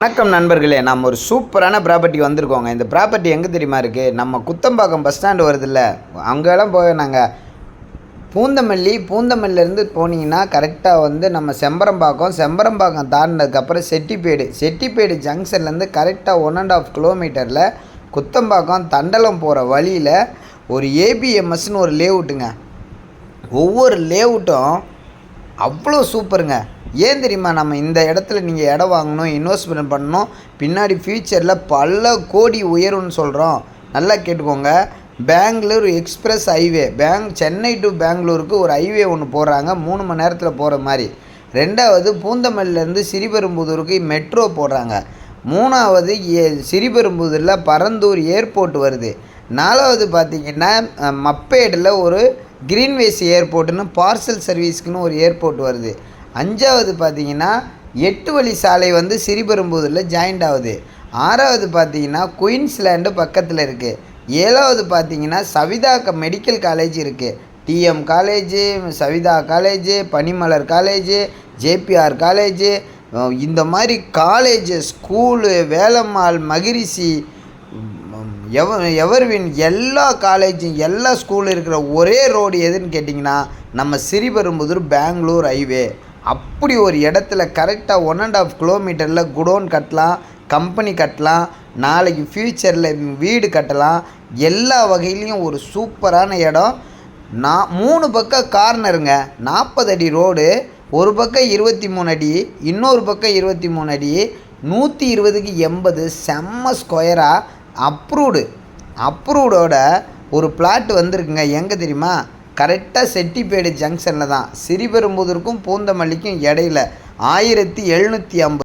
வணக்கம் நண்பர்களே, நம்ம ஒரு சூப்பரான ப்ராப்பர்ட்டி வந்திருக்கோங்க. இந்த ப்ராப்பர்ட்டி எங்கே தெரியுமா இருக்குது? நம்ம குத்தம்பாக்கம் பஸ் ஸ்டாண்டு வருதுல்ல, அங்கெல்லாம் போய் நாங்கள் பூந்தமல்லியிலேருந்து போனீங்கன்னா கரெக்டாக வந்து நம்ம செம்பரம்பாக்கம் தாண்டினதுக்கப்புறம் செட்டிப்பேடு ஜங்ஷன்லேருந்து கரெக்டாக 1.5 கிலோமீட்டரில் குத்தம்பாக்கம் தண்டலம் போகிற வழியில் ஒரு ஏபிஎம்எஸ்ன்னு ஒரு லேஅவுட்டுங்க. ஒவ்வொரு லேஅவுட்டும் அவ்வளோ சூப்பருங்க. ஏன் தெரியுமா? நம்ம இந்த இடத்துல நீங்கள் இடம் வாங்கணும், இன்வெஸ்ட்மெண்ட் பண்ணணும், பின்னாடி ஃப்யூச்சரில் பல கோடி உயரும்னு சொல்கிறோம். நல்லா கேட்டுக்கோங்க. Bangalore express highway, Chennai to பெங்களூருக்கு ஒரு ஹைவே ஒன்று போடுறாங்க, 3 மணி நேரத்தில் போகிற மாதிரி. 2வது பூந்தமல்லிலேருந்து ஸ்ரீபெரும்புதூருக்கு மெட்ரோ போடுறாங்க. 3வது ஸ்ரீபெரும்புதூரில் பரந்தூர் ஏர்போர்ட் வருது. 4வது பார்த்திங்கன்னா மப்பேடில் ஒரு கிரீன்வேஸ் ஏர்போர்ட்டுன்னு பார்சல் சர்வீஸ்க்குன்னு ஒரு ஏர்போர்ட் வருது. 5வது பார்த்திங்கன்னா 8 வழி சாலை வந்து ஸ்ரீபெரும்புதூரில் ஜாயிண்ட் ஆகுது. 6வது பார்த்திங்கன்னா குயின்ஸ்லேண்டு பக்கத்தில் இருக்குது. 7வது பார்த்திங்கன்னா சவிதா மெடிக்கல் காலேஜ் இருக்குது. டிஎம் காலேஜு, சவிதா காலேஜு, பனிமலர் காலேஜு, ஜேபிஆர் காலேஜு, இந்த மாதிரி காலேஜு, ஸ்கூலு, வேலம்மாள், மகிரிஷி, எவர்வின், எல்லா காலேஜும் எல்லா ஸ்கூலும் இருக்கிற ஒரே ரோடு எதுன்னு கேட்டிங்கன்னா நம்ம ஸ்ரீபெரும்புதூர் பெங்களூர் ஹைவே. அப்படி ஒரு இடத்துல கரெக்டாக 1.5 கிலோமீட்டரில் குடோன் கட்டலாம், கம்பெனி கட்டலாம், நாளைக்கு ஃப்யூச்சரில் வீடு கட்டலாம். எல்லா வகையிலையும் ஒரு சூப்பரான இடம். 3 பக்கம் கார்னருங்க. 40 அடி ரோடு, ஒரு பக்கம் 23 அடி, இன்னொரு பக்கம் 23 அடி, 120க்கு 80, செம்ம ஸ்கொயராக அப்ரூவ்டோட ஒரு பிளாட் வந்திருக்குங்க. எங்கே தெரியுமா? கரெக்டாக செட்டிப்பேடு ஜங்ஷனில் தான். ஸ்ரீபெரும்புதூருக்கும் பூந்தமல்லிக்கும் இடையில 1750